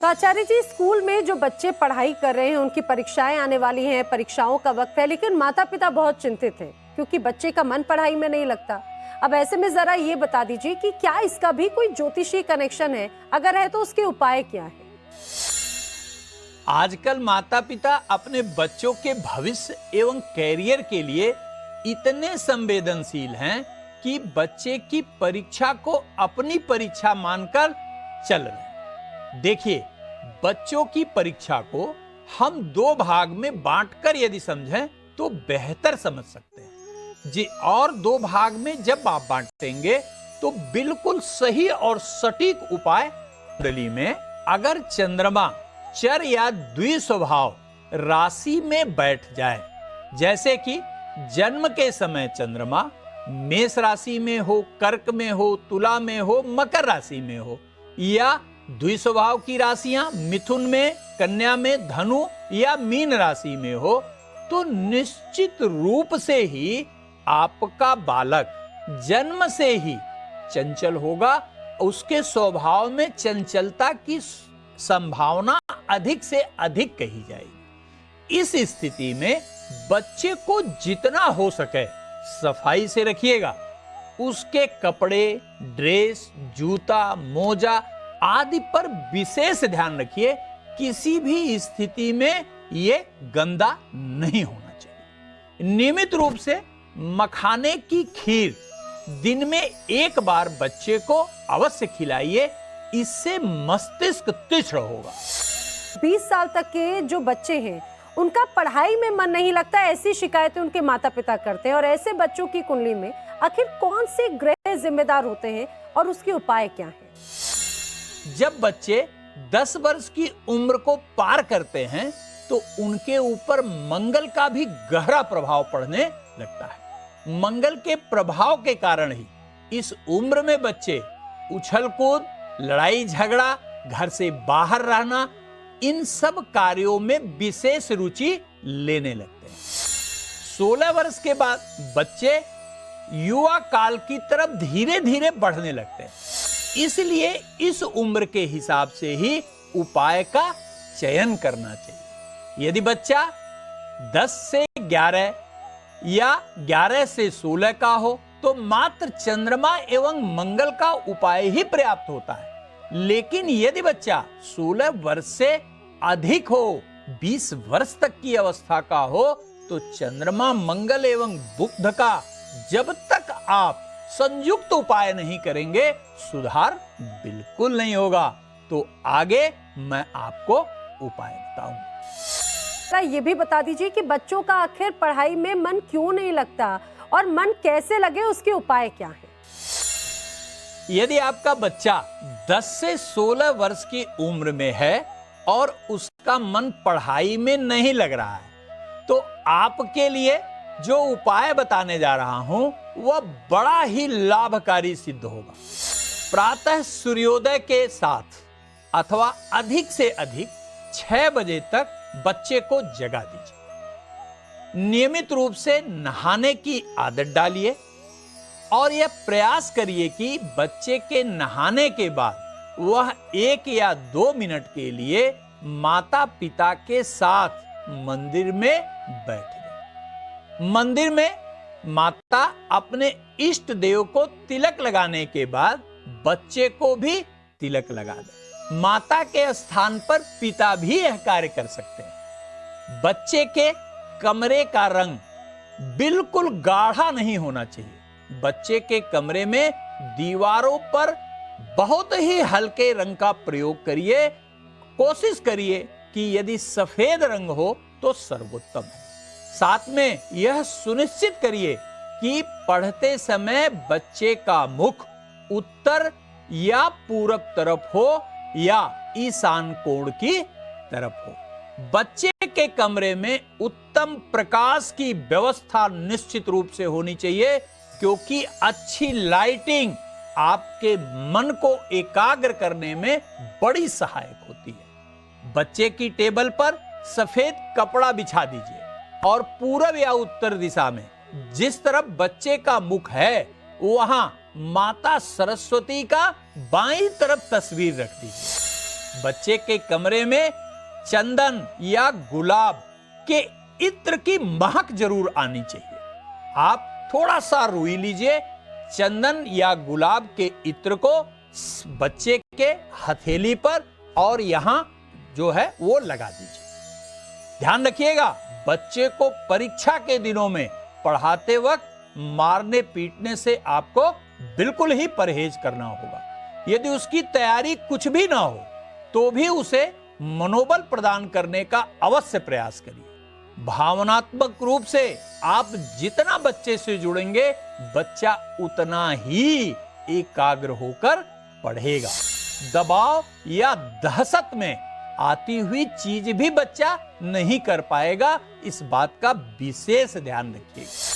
तो आचार्य जी, स्कूल में जो बच्चे पढ़ाई कर रहे हैं उनकी परीक्षाएं आने वाली हैं, परीक्षाओं का वक्त है, लेकिन माता पिता बहुत चिंतित हैं क्योंकि बच्चे का मन पढ़ाई में नहीं लगता। अब ऐसे में जरा ये बता दीजिए कि क्या इसका भी कोई ज्योतिषी कनेक्शन है? अगर है तो उसके उपाय क्या है? आजकल माता पिता अपने बच्चों के भविष्य एवं कैरियर के लिए इतने संवेदनशील हैं कि बच्चे की परीक्षा को अपनी परीक्षा मानकर चल रहे हैं। देखिए, बच्चों की परीक्षा को हम दो भाग में बांटकर यदि समझें तो बेहतर समझ सकते हैं जी। और दो भाग में जब आप बांटेंगे तो बिल्कुल सही और सटीक उपाय। कुंडली में अगर चंद्रमा चर या द्विस्वभाव राशि में बैठ जाए, जैसे कि जन्म के समय चंद्रमा मेष राशि में हो, कर्क में हो, तुला में हो, मकर राशि में हो, या द्विस्वभाव की राशियां मिथुन में, कन्या में, धनु या मीन राशि में हो, तो निश्चित रूप से ही आपका बालक जन्म से ही चंचल होगा। उसके स्वभाव में चंचलता की संभावना अधिक से अधिक कही जाएगी। इस स्थिति में बच्चे को जितना हो सके सफाई से रखिएगा। उसके कपड़े, ड्रेस, जूता, मोजा आदि पर विशेष ध्यान रखिए। किसी भी स्थिति में ये गंदा नहीं होना चाहिए। नियमित रूप से मखाने की खीर दिन में एक बार बच्चे को अवश्य खिलाइए। इससे मस्तिष्क तीक्ष्ण होगा। 20 साल तक के जो बच्चे हैं उनका पढ़ाई में मन नहीं लगता, ऐसी शिकायतें उनके माता पिता करते हैं। और ऐसे बच्चों की कुंडली में आखिर कौन से ग्रह जिम्मेदार होते हैं और उसके उपाय क्या हैं? जब बच्चे 10 वर्ष की उम्र को पार करते हैं तो उनके ऊपर मंगल का भी गहरा प्रभाव पड़ने लगता है। मंगल के प्रभाव के कारण ही इस उम्र में बच्चे उछल कूद, लड़ाई झगड़ा, घर से बाहर रहना, इन सब कार्यों में विशेष रुचि लेने लगते हैं। 16 वर्ष के बाद बच्चे युवा काल की तरफ धीरे धीरे बढ़ने लगते हैं। इसलिए इस उम्र के हिसाब से ही उपाय का चयन करना चाहिए। यदि बच्चा 10 से 11 या 11 से 16 का हो तो मात्र चंद्रमा एवं मंगल का उपाय ही पर्याप्त होता है। लेकिन यदि बच्चा 16 वर्ष से अधिक हो, 20 वर्ष तक की अवस्था का हो, तो चंद्रमा, मंगल एवं बुध का जब तक आप संयुक्त उपाय नहीं करेंगे सुधार बिल्कुल नहीं होगा। तो आगे मैं आपको उपाय बताऊंगा। ये भी बता दीजिए कि बच्चों का आखिर पढ़ाई में मन क्यों नहीं लगता और मन कैसे लगे, उसके उपाय क्या हैं? यदि आपका बच्चा 10 से 16 वर्ष की उम्र में है और उसका मन पढ़ाई में नहीं लग रहा है, तो आपके लिए जो उपाय बताने जा रहा हूं वह बड़ा ही लाभकारी सिद्ध होगा। प्रातः सूर्योदय के साथ अथवा अधिक से अधिक 6 बजे तक बच्चे को जगा दीजिए। नियमित रूप से नहाने की आदत डालिए और यह प्रयास करिए कि बच्चे के नहाने के बाद वह 1 या 2 मिनट के लिए माता पिता के साथ मंदिर में बैठ जाए। मंदिर में माता अपने इष्ट देव को तिलक लगाने के बाद बच्चे को भी तिलक लगा दे। माता के स्थान पर पिता भी यह कार्य कर सकते हैं। बच्चे के कमरे का रंग बिल्कुल गाढ़ा नहीं होना चाहिए। बच्चे के कमरे में दीवारों पर बहुत ही हल्के रंग का प्रयोग करिए। कोशिश करिए कि यदि सफेद रंग हो तो सर्वोत्तम है। साथ में यह सुनिश्चित करिए कि पढ़ते समय बच्चे का मुख उत्तर या पूरब तरफ हो या ईशान कोण की तरफ हो। बच्चे के कमरे में उत्तम प्रकाश की व्यवस्था निश्चित रूप से होनी चाहिए, क्योंकि अच्छी लाइटिंग आपके मन को एकाग्र करने में बड़ी सहायक होती है। बच्चे की टेबल पर सफेद कपड़ा बिछा दीजिए और पूरब या उत्तर दिशा में जिस तरफ बच्चे का मुख है वहां माता सरस्वती का बाईं तरफ तस्वीर रख दीजिए। बच्चे के कमरे में चंदन या गुलाब के इत्र की महक जरूर आनी चाहिए। आप थोड़ा सा रुई लीजिए, चंदन या गुलाब के इत्र को बच्चे के हथेली पर और यहां जो है वो लगा दीजिए। ध्यान रखिएगा, बच्चे को परीक्षा के दिनों में पढ़ाते वक्त मारने पीटने से आपको बिल्कुल ही परहेज करना होगा। यदि उसकी तैयारी कुछ भी ना हो तो भी उसे मनोबल प्रदान करने का अवश्य प्रयास करिए। भावनात्मक रूप से आप जितना बच्चे से जुड़ेंगे, बच्चा उतना ही एकाग्र होकर पढ़ेगा। दबाव या दहशत में आती हुई चीज भी बच्चा नहीं कर पाएगा, इस बात का विशेष ध्यान रखिएगा।